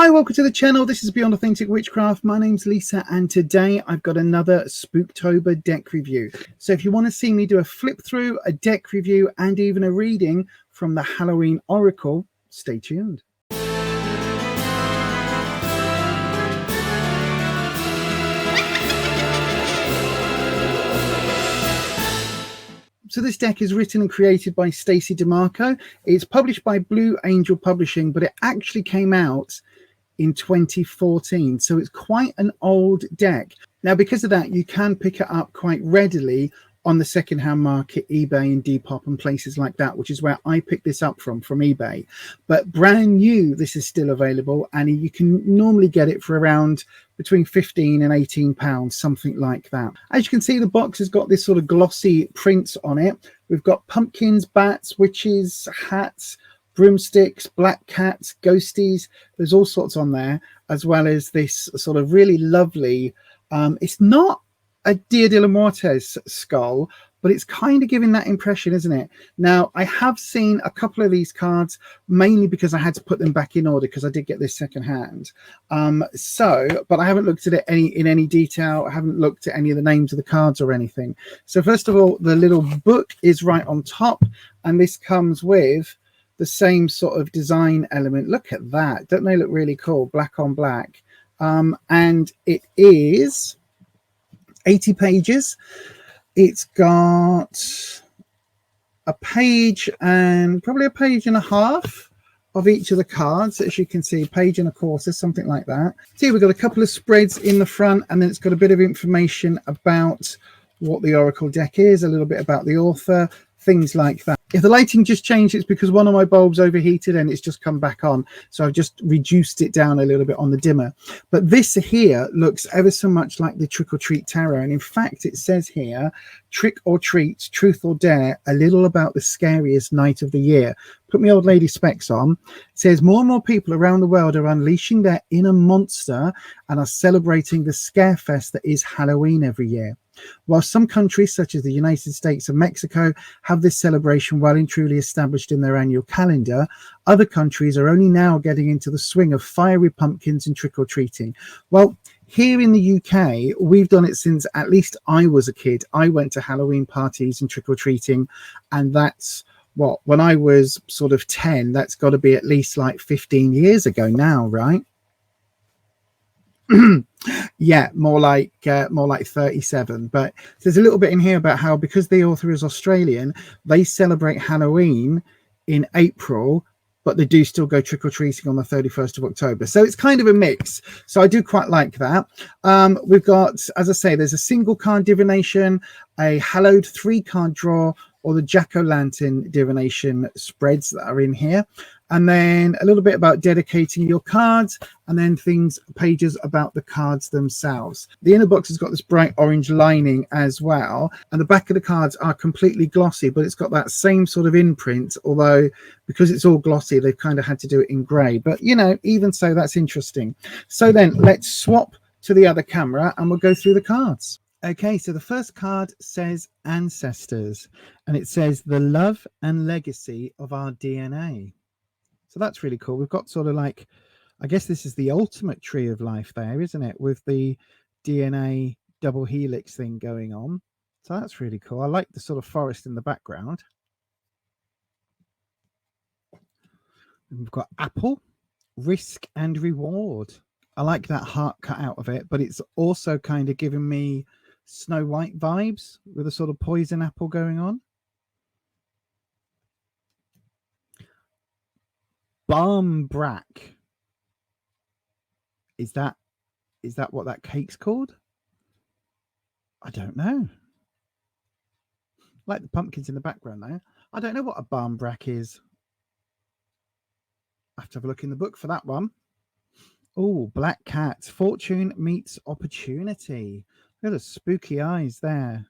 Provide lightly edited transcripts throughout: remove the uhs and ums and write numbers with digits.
Hi, welcome to the channel. This is Beyond Authentic Witchcraft. My name's Lisa, and today I've got another Spooktober deck review. So if you want to see me do a flip through, a deck review, and even a reading from the Halloween Oracle, stay tuned. So this deck is written and created by Stacey DeMarco. It's published by Blue Angel Publishing, but it actually came out in 2014. So it's quite an old deck. Now, because of that, you can pick it up quite readily on the secondhand market, eBay and Depop and places like that, which is where I picked this up from eBay. But brand new, this is still available, and you can normally get it for around between 15 and 18 pounds, something like that. As you can see, the box has got this sort of glossy print on it. We've got pumpkins, bats, witches, hats, broomsticks, black cats, ghosties. There's all sorts on there, as well as this sort of really lovely, it's not a Dia de la Muerte's skull, but it's kind of giving that impression, isn't it? Now, I have seen a couple of these cards, mainly because I had to put them back in order because I did get this secondhand. But I haven't looked at it in any detail. I haven't looked at any of the names of the cards or anything. So first of all, the little book is right on top, and this comes with the same sort of design element. Look at that. Don't they look really cool? Black on black. And it is 80 pages. It's got a page and probably a page and a half of each of the cards. As you can see, page and a quarter, something like that. See, we've got a couple of spreads in the front, and then it's got a bit of information about what the Oracle deck is, a little bit about the author, things like that. If the lighting just changed, it's because one of my bulbs overheated and it's just come back on. So I've just reduced it down a little bit on the dimmer. But this here looks ever so much like the Trick or Treat Tarot. And in fact, it says here, trick or treat, truth or dare, a little about the scariest night of the year. Put my old lady specs on. It says more and more people around the world are unleashing their inner monster and are celebrating the scare fest that is Halloween every year. While some countries, such as the United States and Mexico, have this celebration well and truly established in their annual calendar, other countries are only now getting into the swing of fiery pumpkins and trick-or-treating. Well, here in the UK, we've done it since at least I was a kid. I went to Halloween parties and trick-or-treating, and that's what, when I was sort of 10, that's got to be at least like 15 years ago now, right? Yeah, more like 37. But there's a little bit in here about how, because the author is Australian, they celebrate Halloween in April, but they do still go trick-or-treating on the 31st of October. So it's kind of a mix. So I do quite like that. We've got, as I say, there's a single card divination, a hallowed 3-card draw, or the jack-o'-lantern divination spreads that are in here. And then a little bit about dedicating your cards, and then pages about the cards themselves. The inner box has got this bright orange lining as well, and the back of the cards are completely glossy, but it's got that same sort of imprint, although because it's all glossy, they've kind of had to do it in grey. But, you know, even so, that's interesting. So then let's swap to the other camera and we'll go through the cards. Okay, so the first card says Ancestors, and it says the love and legacy of our DNA. So that's really cool. We've got sort of like, I guess this is the ultimate tree of life there, isn't it? With the DNA double helix thing going on. So that's really cool. I like the sort of forest in the background. And we've got apple, risk and reward. I like that heart cut out of it, but it's also kind of giving me Snow White vibes with a sort of poison apple going on. Barmbrack. Is that what that cake's called? I don't know. Like the pumpkins in the background there. I don't know what a barmbrack is. I have to have a look in the book for that one. Oh, black cat. Fortune meets opportunity. Look at the spooky eyes there.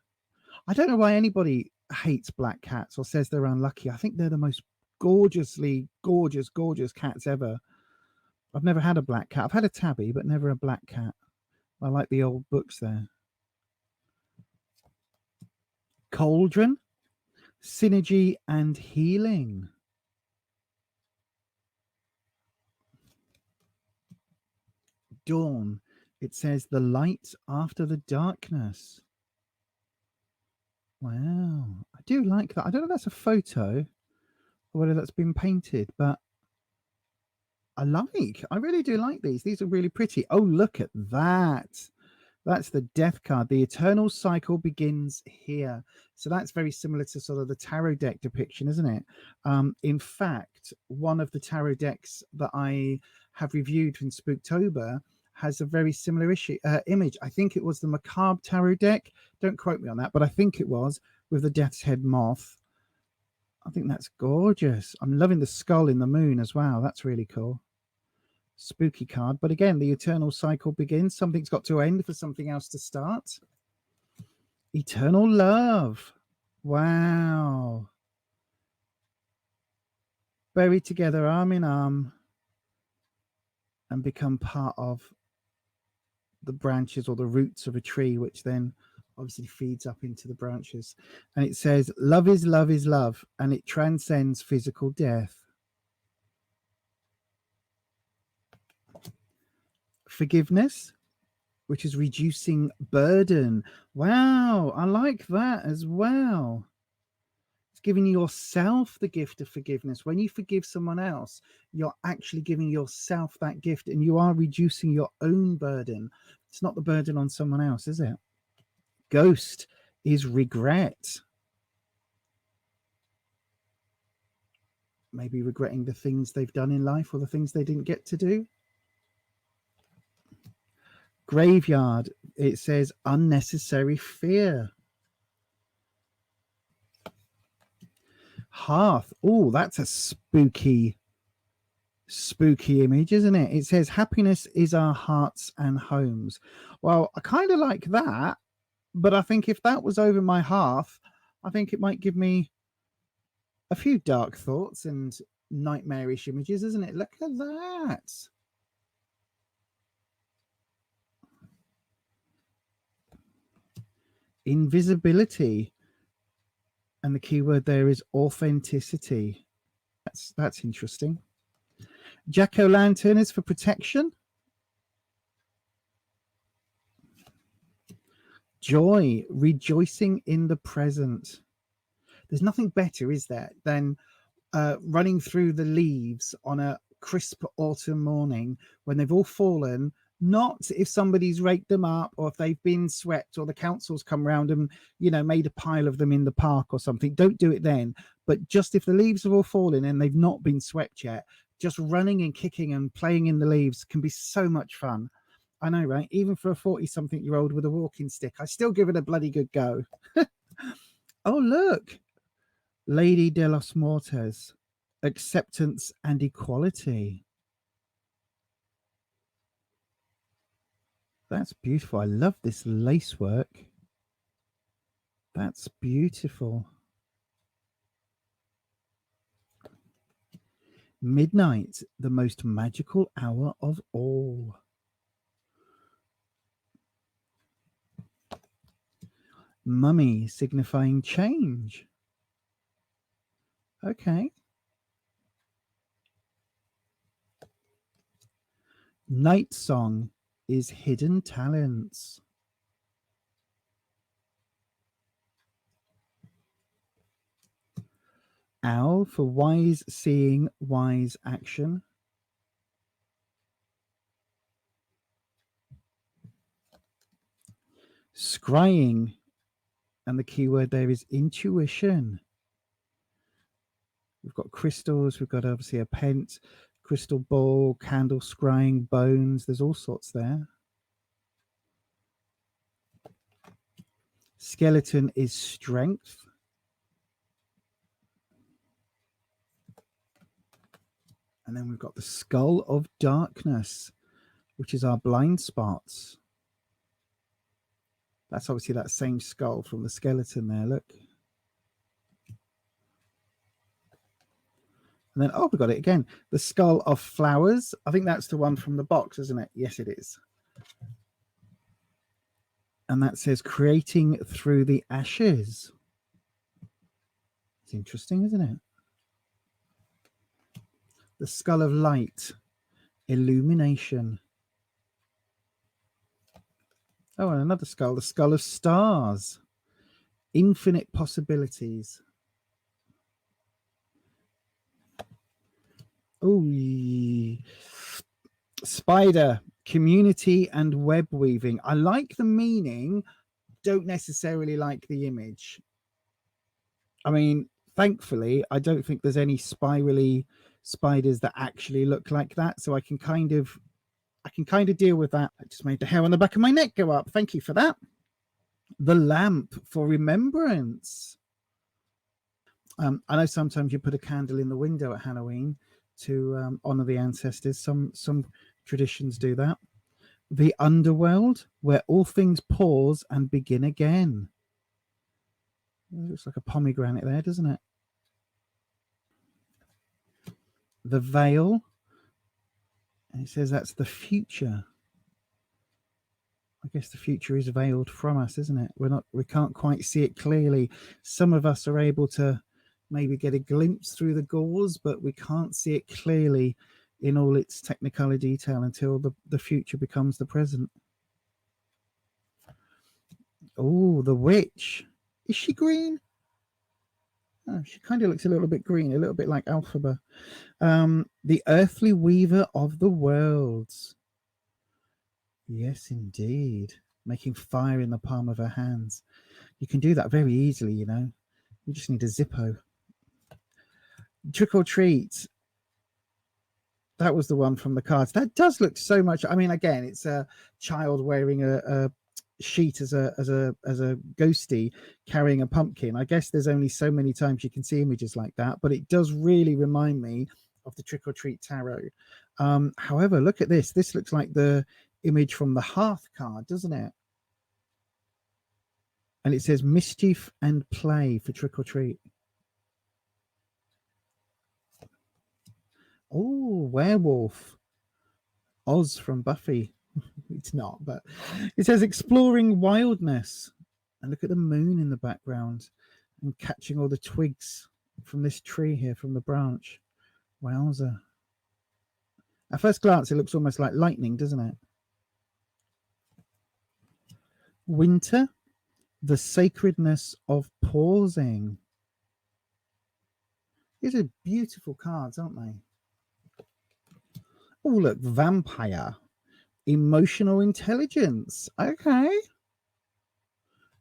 I don't know why anybody hates black cats or says they're unlucky. I think they're the most gorgeously gorgeous cats ever. I've never had a black cat. I've had a tabby, but never a black cat. I like the old books there. Cauldron, synergy and healing. Dawn. It says the light after the darkness. Wow. I do like that. I don't know if that's a photo or whether that's been painted, but I really do like these. These are really pretty. Oh, look at that. That's the death card. The eternal cycle begins here. So that's very similar to sort of the tarot deck depiction, isn't it? In fact, one of the tarot decks that I have reviewed in Spooktober has a very similar image. I think it was the Macabre tarot deck. Don't quote me on that, but I think it was, with the death's head moth. I think that's gorgeous. I'm loving the skull in the moon as well. That's really cool. Spooky card. But again, the eternal cycle begins. Something's got to end for something else to start. Eternal love. Wow. Buried together, arm in arm, and become part of the branches or the roots of a tree, which then obviously feeds up into the branches. And it says, love is love is love, and it transcends physical death. Forgiveness, which is reducing burden. Wow, I like that as well. It's giving yourself the gift of forgiveness. When you forgive someone else, you're actually giving yourself that gift, and you are reducing your own burden. It's not the burden on someone else, is it? Ghost is regret. Maybe regretting the things they've done in life or the things they didn't get to do. Graveyard, it says unnecessary fear. Hearth, oh, that's a spooky image, isn't it? It says happiness is our hearts and homes. Well, I kind of like that, but I think if that was over my hearth, I think it might give me a few dark thoughts and nightmarish images, isn't it? Look at that. Invisibility, and the keyword there is authenticity. That's interesting. Jack-o'-lantern is for protection. Joy, rejoicing in the present. There's nothing better, is there, than running through the leaves on a crisp autumn morning when they've all fallen, not if somebody's raked them up or if they've been swept or the council's come round and, you know, made a pile of them in the park or something. Don't do it then. But just if the leaves have all fallen and they've not been swept yet, just running and kicking and playing in the leaves can be so much fun. I know, right? Even for a 40-something-year-old with a walking stick, I still give it a bloody good go. Oh, look. Lady de los Mortes, acceptance and equality. That's beautiful. I love this lace work. That's beautiful. Midnight, the most magical hour of all. Mummy, signifying change. Okay. Night song is hidden talents. Owl for wise seeing, wise action. Scrying, and the keyword there is intuition. We've got crystals, we've got obviously a pent, crystal ball, candle scrying, bones. There's all sorts there. Skeleton is strength. And then we've got the skull of darkness, which is our blind spots. That's obviously that same skull from the skeleton there, look. And then, oh, we got it again. The skull of flowers. I think that's the one from the box, isn't it? Yes, it is. And that says creating through the ashes. It's interesting, isn't it? The skull of light, illumination. Oh, and another skull, the skull of stars. Infinite possibilities. Oh, spider, community and web weaving. I like the meaning, don't necessarily like the image. I mean, thankfully, I don't think there's any spirally spiders that actually look like that. So I can kind of deal with that. I just made the hair on the back of my neck go up. Thank you for that. The lamp for remembrance. I know sometimes you put a candle in the window at Halloween to honor the ancestors. Some traditions do that. The underworld, where all things pause and begin again. It looks like a pomegranate there, doesn't it? The veil. And it says that's the future. I guess the future is veiled from us, isn't it? We can't quite see it clearly. Some of us are able to maybe get a glimpse through the gauze, but we can't see it clearly in all its technicolor detail until the future becomes the present. Oh, the witch. Is she green? Oh, she kind of looks a little bit green, a little bit like Alphaba. The earthly weaver of the worlds. Yes, indeed. Making fire in the palm of her hands. You can do that very easily, you know. You just need a Zippo. Trick or treat. That was the one from the cards. That does look so much. I mean, again, it's a child wearing a sheet as a ghostie carrying a pumpkin. I guess there's only so many times you can see images like that, but it does really remind me of the Trick or Treat tarot. However, look at this. This looks like the image from the Hearth card, doesn't it? And it says mischief and play for Trick or Treat. Oh, werewolf. Oz from Buffy. It's not, but it says exploring wildness. And look at the moon in the background and catching all the twigs from this tree here, from the branch. Wowza. At first glance, it looks almost like lightning, doesn't it? Winter, the sacredness of pausing. These are beautiful cards, aren't they? Oh, look, vampire. Emotional intelligence. Okay.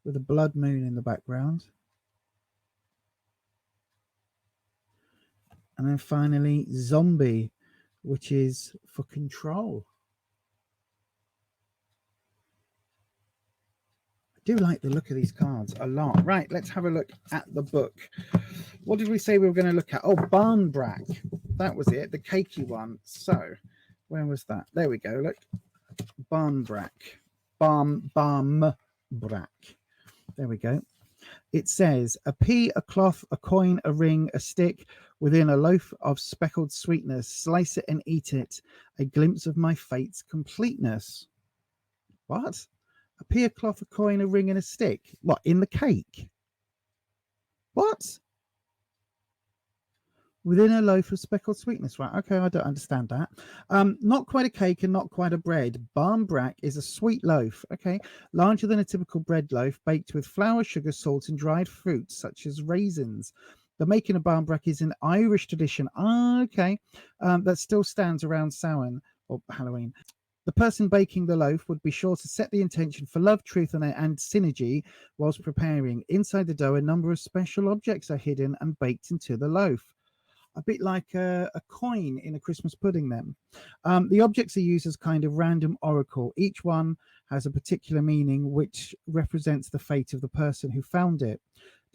With a blood moon in the background. And then finally, zombie, which is for control. I do like the look of these cards a lot. Right, let's have a look at the book. What did we say we were going to look at? Oh, Barnbrack. That was it, the cakey one. So, where was that? There we go, look. Barnbrack. Barmbrack. There we go. It says, a pea, a cloth, a coin, a ring, a stick, within a loaf of speckled sweetness, slice it and eat it, a glimpse of my fate's completeness. What? A pea, a cloth, a coin, a ring, and a stick? What, in the cake? What? Within a loaf of speckled sweetness, right? Okay, I don't understand that. Not quite a cake and not quite a bread. Barnbrack is a sweet loaf, okay, larger than a typical bread loaf, baked with flour, sugar, salt, and dried fruits such as raisins. The making of barnbrack is an Irish tradition, okay, that still stands around Samhain or Halloween. The person baking the loaf would be sure to set the intention for love, truth, and synergy whilst preparing. Inside the dough, a number of special objects are hidden and baked into the loaf. A bit like a coin in a Christmas pudding then. The objects are used as kind of random oracle. Each one has a particular meaning which represents the fate of the person who found it.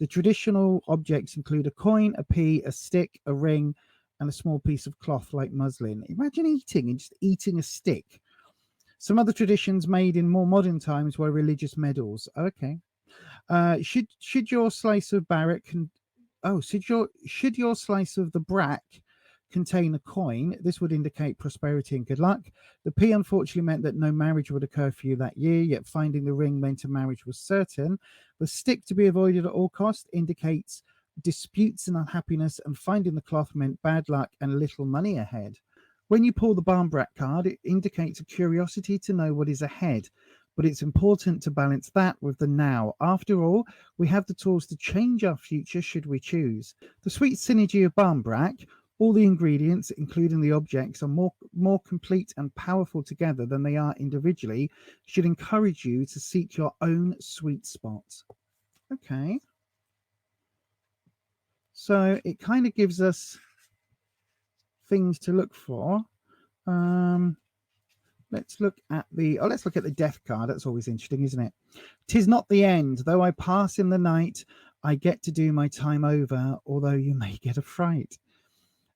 The traditional objects include a coin, a pea, a stick, a ring, and a small piece of cloth like muslin. Imagine eating a stick. Some other traditions made in more modern times were religious medals. Okay. Should your slice of barrack should your slice of the brack contain a coin, this would indicate prosperity and good luck. The P unfortunately meant that no marriage would occur for you that year, yet finding the ring meant a marriage was certain. The stick, to be avoided at all costs, indicates disputes and unhappiness, and finding the cloth meant bad luck and little money ahead. When you pull the Barnbrack card, it indicates a curiosity to know what is ahead. but it's important to balance that with the now. After all, we have the tools to change our future should we choose. The sweet synergy of Barmbrack, all the ingredients, including the objects, are more complete and powerful together than they are individually, should encourage you to seek your own sweet spot. Okay. So it kind of gives us things to look for. Let's look at the death card. That's always interesting, isn't it? 'Tis not the end, though I pass in the night, I get to do my time over, although you may get a fright.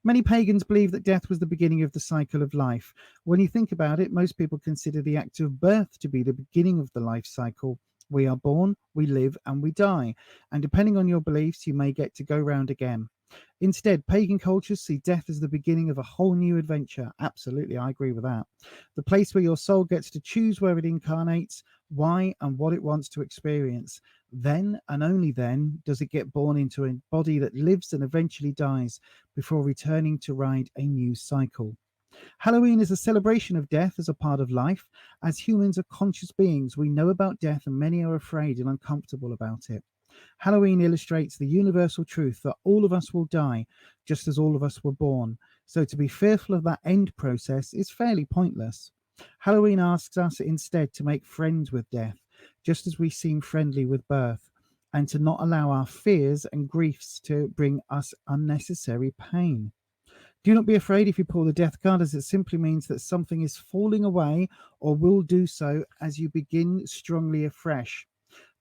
Many pagans believe that death was the beginning of the cycle of life. When you think about it, most people consider the act of birth to be the beginning of the life cycle. We are born, we live, and we die. And depending on your beliefs, you may get to go round again. Instead, pagan cultures see death as the beginning of a whole new adventure. Absolutely, I agree with that. The place where your soul gets to choose where it incarnates, why, and what it wants to experience. Then, and only then, does it get born into a body that lives and eventually dies before returning to ride a new cycle. Halloween is a celebration of death as a part of life. As humans are conscious beings, we know about death, and many are afraid and uncomfortable about it. Halloween illustrates the universal truth that all of us will die, just as all of us were born. So to be fearful of that end process is fairly pointless. Halloween asks us instead to make friends with death, just as we seem friendly with birth, and to not allow our fears and griefs to bring us unnecessary pain. Do not be afraid if you pull the death card, as it simply means that something is falling away or will do so as you begin strongly afresh.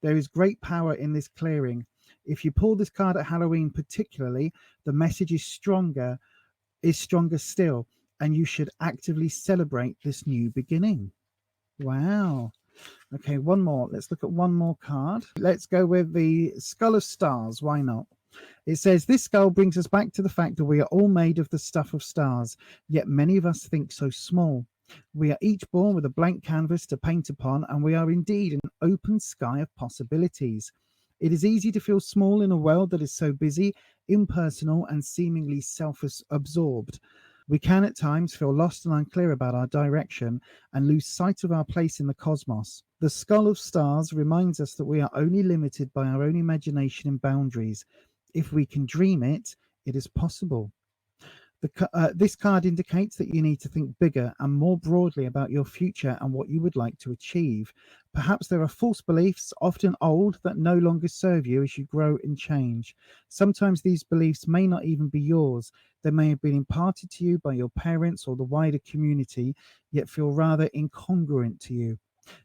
There is great power in this clearing. If you pull this card at Halloween particularly, the message is stronger still, and you should actively celebrate this new beginning. Wow. Okay, one more. Let's look at one more card. Let's go with the Skull of Stars. Why not? It says, this skull brings us back to the fact that we are all made of the stuff of stars, yet many of us think so small. We are each born with a blank canvas to paint upon, and we are indeed an open sky of possibilities. It is easy to feel small in a world that is so busy, impersonal, and seemingly self-absorbed. We can at times feel lost and unclear about our direction and lose sight of our place in the cosmos. The Skull of Stars reminds us that we are only limited by our own imagination and boundaries. If we can dream it, it is possible. This card indicates that you need to think bigger and more broadly about your future and what you would like to achieve. Perhaps there are false beliefs, often old, that no longer serve you as you grow and change. Sometimes these beliefs may not even be yours. They may have been imparted to you by your parents or the wider community, yet feel rather incongruent to you.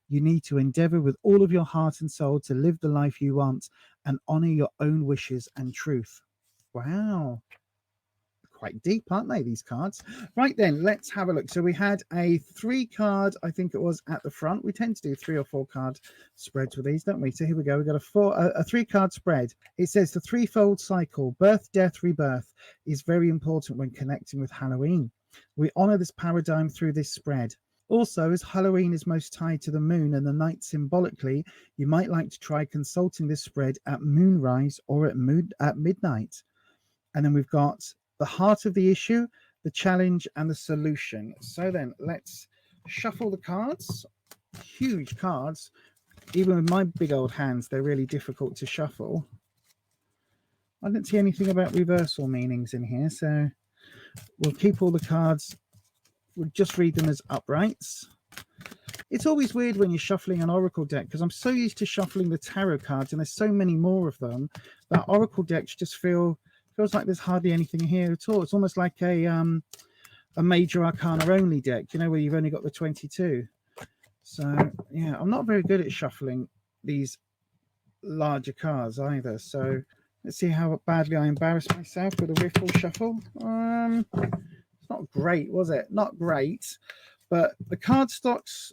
You need to endeavor with all of your heart and soul to live the life you want and honor your own wishes and truth. Wow. Quite deep, aren't they, these cards? Right then, let's have a look. So we had a 3-card, I think it was, at the front. We tend to do 3 or 4 card spreads with these, don't we? So here we go. We've got a 3-card spread. It says the threefold cycle, birth, death, rebirth, is very important when connecting with Halloween. We honor this paradigm through this spread. Also, as Halloween is most tied to the moon and the night symbolically, you might like to try consulting this spread at moonrise or at midnight. And then we've got the heart of the issue, the challenge, and the solution. So then let's shuffle the cards. Huge cards. Even with my big old hands, they're really difficult to shuffle. I didn't see anything about reversal meanings in here, so we'll keep all the cards. We'll just read them as uprights. It's always weird when you're shuffling an oracle deck, because I'm so used to shuffling the tarot cards, and there's so many more of them, that oracle decks just feels like there's hardly anything here at all. It's almost like a major arcana only deck, you know, where you've only got the 22. So yeah, I'm not very good at shuffling these larger cards either. So let's see how badly I embarrass myself with a riffle shuffle. It's not great, was it? Not great, but the card stock's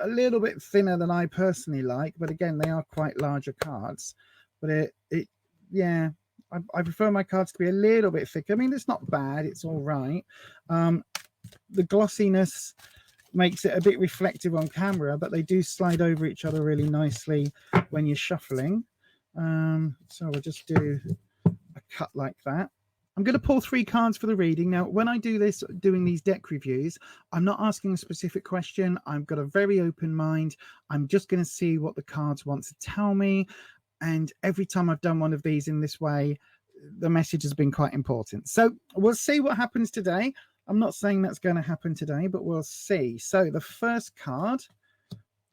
a little bit thinner than I personally like, but again, they are quite larger cards. But yeah, I prefer my cards to be a little bit thicker. I mean, it's not bad, it's all right. The glossiness makes it a bit reflective on camera, but they do slide over each other really nicely when you're shuffling. So we'll just do a cut like that. I'm going to pull 3 cards for the reading. Now, when I do this, doing these deck reviews, I'm not asking a specific question. I've got a very open mind. I'm just going to see what the cards want to tell me. And every time I've done one of these in this way, the message has been quite important. So we'll see what happens today. I'm not saying that's going to happen today, but we'll see. So the first card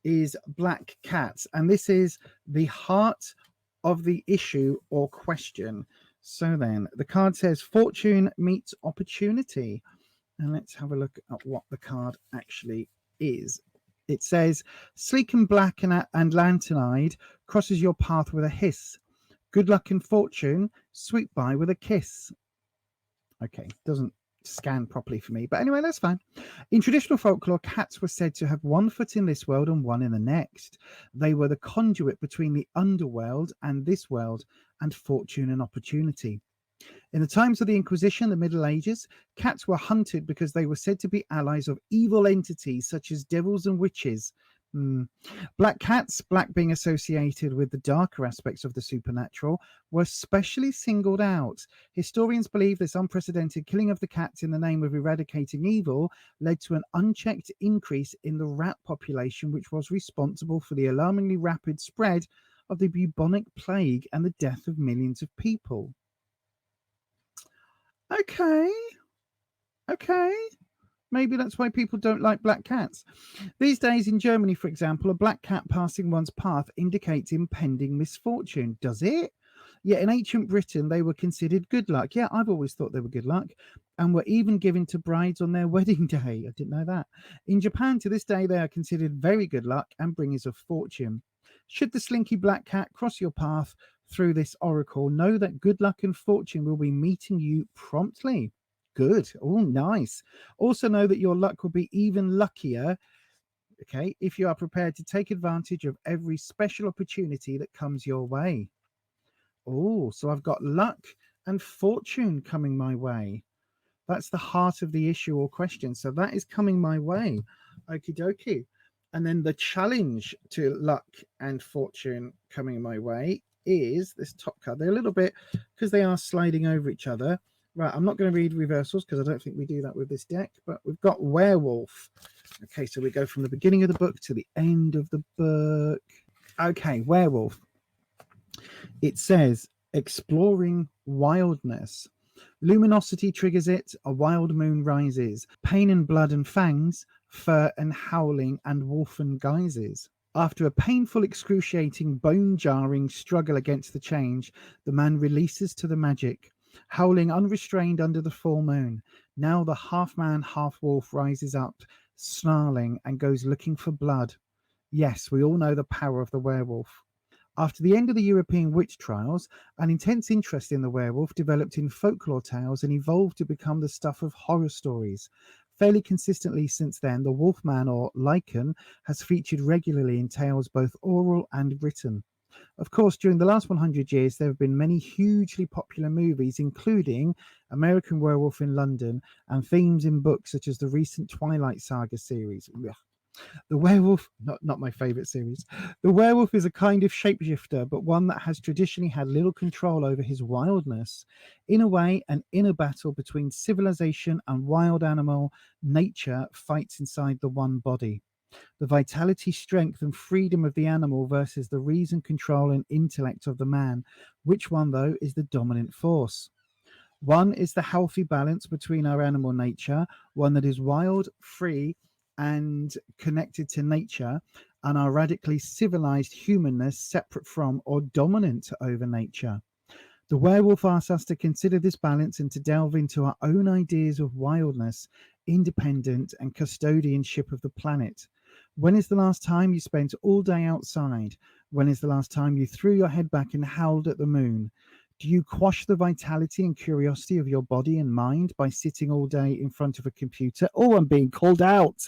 is Black Cats, and this is the heart of the issue or question. So then the card says fortune meets opportunity, and let's have a look at what the card actually is. It says sleek and black and lantern-eyed crosses your path with a hiss. Good luck and fortune sweep by with a kiss. Okay, doesn't scan properly for me, but anyway, that's fine. In traditional folklore, cats were said to have one foot in this world and one in the next. They were the conduit between the underworld and this world, and fortune and opportunity. In the times of the Inquisition, the Middle Ages, cats were hunted because they were said to be allies of evil entities such as devils and witches. Black cats, black being associated with the darker aspects of the supernatural, were specially singled out. Historians believe this unprecedented killing of the cats in the name of eradicating evil led to an unchecked increase in the rat population, which was responsible for the alarmingly rapid spread of the bubonic plague and the death of millions of people. Okay. Maybe that's why people don't like black cats. These days in Germany, for example, a black cat passing one's path indicates impending misfortune. Does it? Yet in ancient Britain, they were considered good luck. Yeah, I've always thought they were good luck, and were even given to brides on their wedding day. I didn't know that. In Japan, to this day, they are considered very good luck and bringers of fortune. Should the slinky black cat cross your path through this oracle, know that good luck and fortune will be meeting you promptly. Good. Oh, nice. Also know that your luck will be even luckier, okay, if you are prepared to take advantage of every special opportunity that comes your way. Oh, so I've got luck and fortune coming my way. That's the heart of the issue or question. So that is coming my way. Okie dokie. And then the challenge to luck and fortune coming my way is this top card. They're a little bit, because they are sliding over each other. Right, I'm not going to read reversals because I don't think we do that with this deck, but we've got werewolf. Okay, so we go from the beginning of the book to the end of the book. Okay, werewolf. It says exploring wildness. Luminosity triggers it, a wild moon rises. Pain and blood and fangs, fur and howling and wolfen guises. After a painful, excruciating, bone-jarring struggle against the change, the man releases to the magic. Howling unrestrained under the full moon. Now the half-man, half-wolf rises up, snarling, and goes looking for blood. Yes, we all know the power of the werewolf. After the end of the European witch trials, an intense interest in the werewolf developed in folklore tales and evolved to become the stuff of horror stories. Fairly consistently since then, the wolfman or lichen has featured regularly in tales both oral and written. Of course, during the last 100 years, there have been many hugely popular movies, including American Werewolf in London and themes in books such as the recent Twilight Saga series. The werewolf, not my favorite series. The werewolf is a kind of shapeshifter, but one that has traditionally had little control over his wildness. In a way, an inner battle between civilization and wild animal nature fights inside the one body. The vitality, strength, and freedom of the animal versus the reason, control, and intellect of the man. Which one, though, is the dominant force? One is the healthy balance between our animal nature, one that is wild, free, and connected to nature, and our radically civilized humanness separate from or dominant over nature. The werewolf asks us to consider this balance and to delve into our own ideas of wildness, independent, and custodianship of the planet. When is the last time you spent all day outside? When is the last time you threw your head back and howled at the moon? Do you quash the vitality and curiosity of your body and mind by sitting all day in front of a computer? Oh, I'm being called out.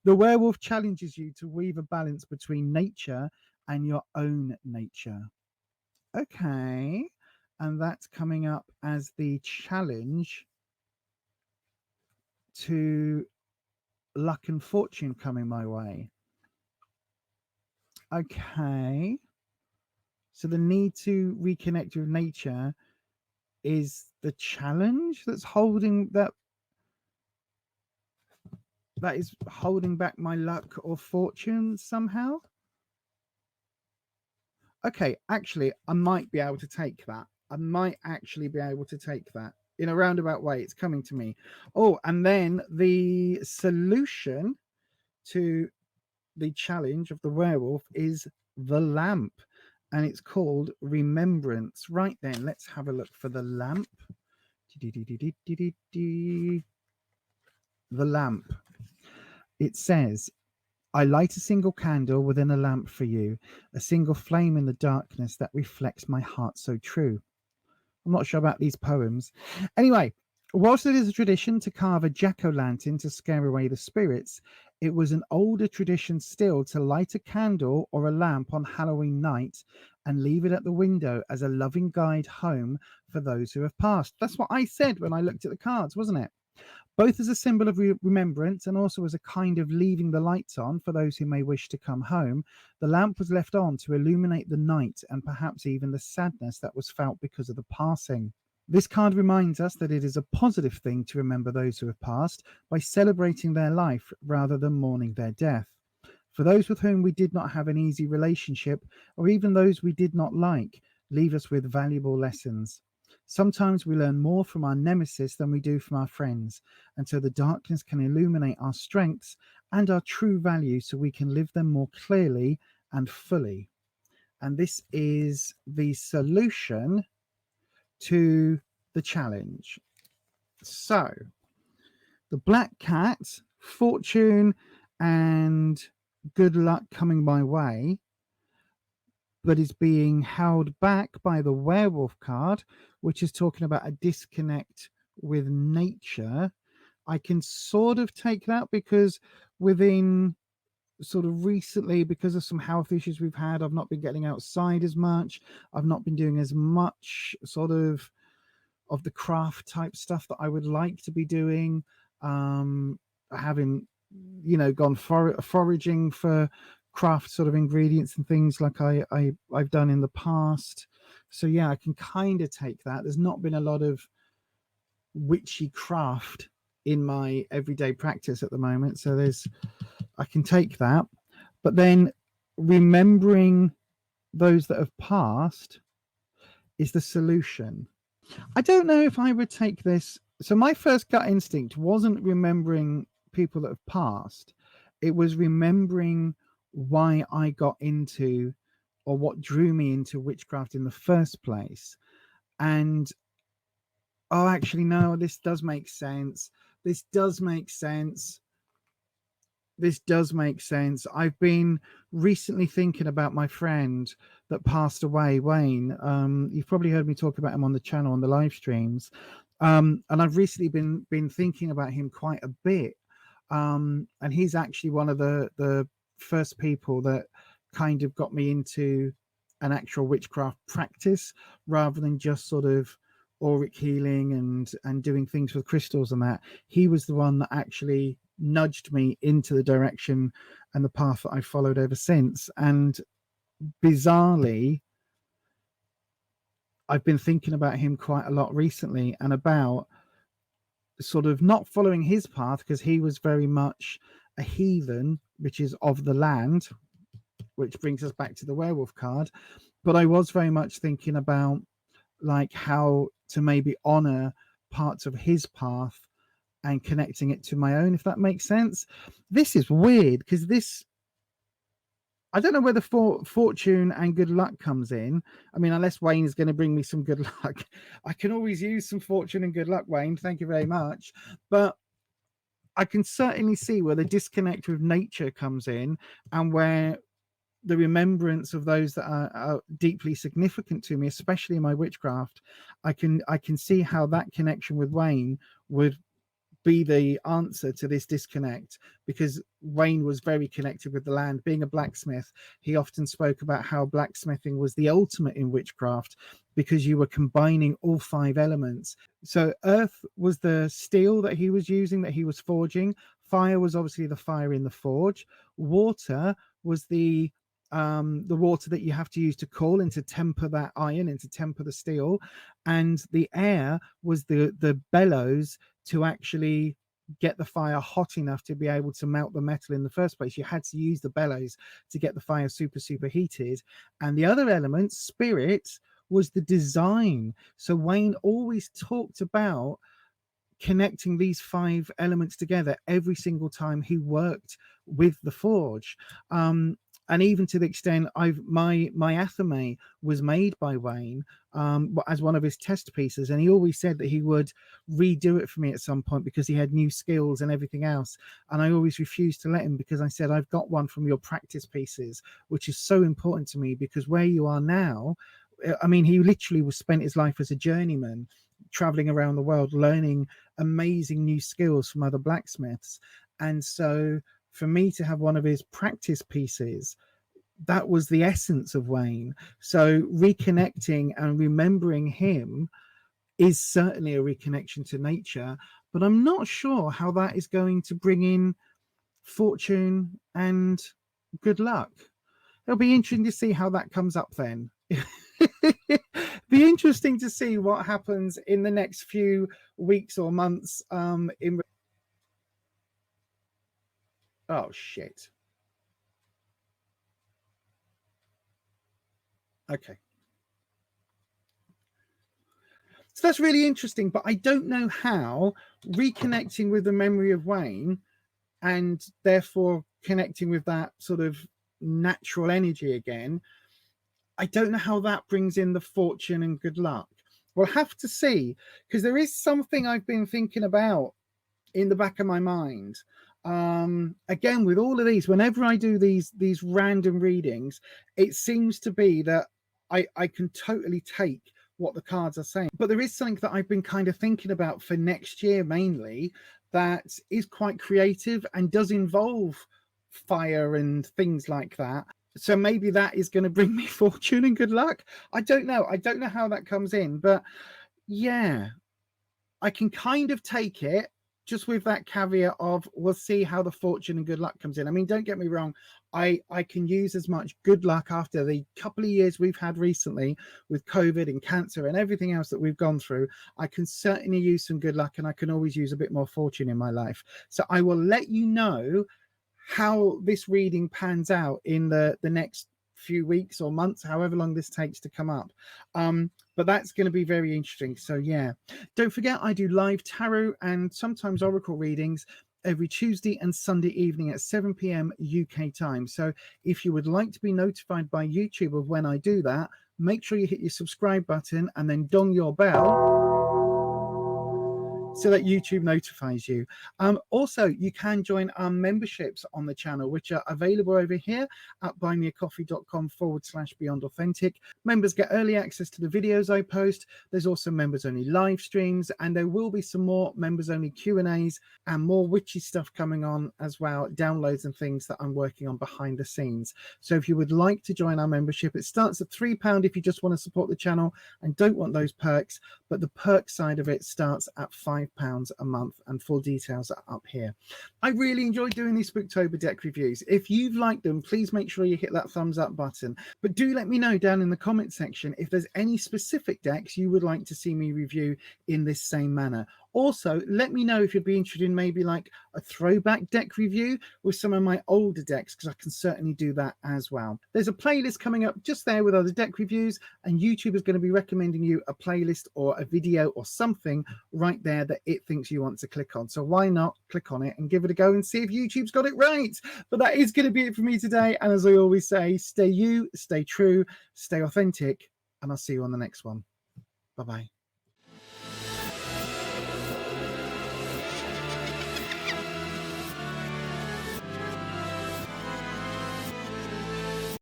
The werewolf challenges you to weave a balance between nature and your own nature. Okay. And that's coming up as the challenge to luck and fortune coming my way. Okay. So the need to reconnect with nature is the challenge that's holding that is holding back my luck or fortune somehow. Okay, actually, I might be able to take that. I might actually be able to take that in a roundabout way. It's coming to me. Oh, and then the solution to the challenge of the werewolf is the lamp, and it's called remembrance. Right then, let's have a look for the lamp. The lamp. It says, I light a single candle within a lamp for you, a single flame in the darkness that reflects my heart so true. I'm not sure about these poems. Anyway, whilst it is a tradition to carve a jack-o'-lantern to scare away the spirits, it was an older tradition still to light a candle or a lamp on Halloween night and leave it at the window as a loving guide home for those who have passed. That's what I said when I looked at the cards, wasn't it? Both as a symbol of remembrance and also as a kind of leaving the lights on for those who may wish to come home, the lamp was left on to illuminate the night and perhaps even the sadness that was felt because of the passing. This card reminds us that it is a positive thing to remember those who have passed by celebrating their life rather than mourning their death. For those with whom we did not have an easy relationship, or even those we did not like, leave us with valuable lessons. Sometimes we learn more from our nemesis than we do from our friends, and so the darkness can illuminate our strengths and our true values so we can live them more clearly and fully. And this is the solution to the challenge. So, the black cat, fortune and good luck coming my way, but is being held back by the werewolf card, which is talking about a disconnect with nature. I can sort of take that because within sort of recently, because of some health issues we've had, I've not been getting outside as much. I've not been doing as much sort of the craft type stuff that I would like to be doing. Having, gone foraging for craft sort of ingredients and things like I've done in the past. So yeah, I can kind of take that. There's not been a lot of witchy craft in my everyday practice at the moment, so I can take that. But then remembering those that have passed is the solution. I don't know if I would take this. So my first gut instinct wasn't remembering people that have passed. It was remembering why I got into, or what drew me into witchcraft in the first place. And oh, actually, no, this does make sense. This does make sense. I've been recently thinking about my friend that passed away, Wayne. You've probably heard me talk about him on the channel, on the live streams. And I've recently been thinking about him quite a bit. And he's actually one of the first people that kind of got me into an actual witchcraft practice rather than just sort of auric healing and doing things with crystals and that. He was the one that actually nudged me into the direction and the path that I followed ever since. And bizarrely, I've been thinking about him quite a lot recently and about sort of not following his path, because he was very much a heathen, which is of the land, which brings us back to the werewolf card. But I was very much thinking about like how to maybe honor parts of his path and connecting it to my own, if that makes sense. This is weird because I don't know whether fortune and good luck comes in. I mean, unless Wayne is going to bring me some good luck. I can always use some fortune and good luck, Wayne. Thank you very much. But I can certainly see where the disconnect with nature comes in, and where the remembrance of those that are deeply significant to me, especially in my witchcraft. I can see how that connection with Wayne would be the answer to this disconnect, because Wayne was very connected with the land. Being a blacksmith, he often spoke about how blacksmithing was the ultimate in witchcraft because you were combining all 5 elements. So earth was the steel that he was using, that he was forging. Fire was obviously the fire in the forge. Water was the the water that you have to use to cool and to temper that iron and to temper the steel, and the air was the bellows to actually get the fire hot enough to be able to melt the metal in the first place. You had to use the bellows to get the fire super heated. And the other element, spirit, was the design. So Wayne always talked about connecting these 5 elements together every single time he worked with the forge. And even to the extent my athame was made by Wayne as one of his test pieces, and he always said that he would redo it for me at some point because he had new skills and everything else, and I always refused to let him because I said, I've got one from your practice pieces, which is so important to me, because where you are now, I mean, he literally was spent his life as a journeyman, traveling around the world, learning amazing new skills from other blacksmiths. And so for me to have one of his practice pieces, that was the essence of Wayne. So reconnecting and remembering him is certainly a reconnection to nature, but I'm not sure how that is going to bring in fortune and good luck. It'll be interesting to see how that comes up then. Be interesting to see what happens in the next few weeks or months. Oh shit. Okay. So that's really interesting, but I don't know how reconnecting with the memory of Wayne and therefore connecting with that sort of natural energy again, I don't know how that brings in the fortune and good luck. We'll have to see, because there is something I've been thinking about in the back of my mind. Again, with all of these, whenever I do these random readings, it seems to be that I can totally take what the cards are saying. But there is something that I've been kind of thinking about for next year mainly that is quite creative and does involve fire and things like that. So maybe that is going to bring me fortune and good luck. I don't know. I don't know how that comes in, but yeah, I can kind of take it, just with that caveat of we'll see how the fortune and good luck comes in. I mean, don't get me wrong, I can use as much good luck after the couple of years we've had recently with COVID and cancer and everything else that we've gone through. I can certainly use some good luck, and I can always use a bit more fortune in my life. So I will let you know how this reading pans out in the next few weeks or months, however long this takes to come up. But that's going to be very interesting. So yeah, don't forget, I do live tarot and sometimes oracle readings every Tuesday and Sunday evening at 7 p.m. UK time. So if you would like to be notified by YouTube of when I do that, make sure you hit your subscribe button and then dong your bell so that YouTube notifies you. Also, you can join our memberships on the channel, which are available over here at buymeacoffee.com/beyondauthentic. Members get early access to the videos I post. There's also members only live streams, and there will be some more members only Q&As and more witchy stuff coming on as well, downloads and things that I'm working on behind the scenes. So if you would like to join our membership, it starts at £3 if you just want to support the channel and don't want those perks, but the perk side of it starts at £5 a month, and full details are up here. I really enjoy doing these Spooktober deck reviews. If you've liked them, please make sure you hit that thumbs up button, but do let me know down in the comment section if there's any specific decks you would like to see me review in this same manner. Also, let me know if you'd be interested in maybe like a throwback deck review with some of my older decks, because I can certainly do that as well. There's a playlist coming up just there with other deck reviews, and YouTube is going to be recommending you a playlist or a video or something right there that it thinks you want to click on. So why not click on it and give it a go and see if YouTube's got it right. But that is going to be it for me today. And as I always say, stay you, stay true, stay authentic, and I'll see you on the next one. Bye-bye.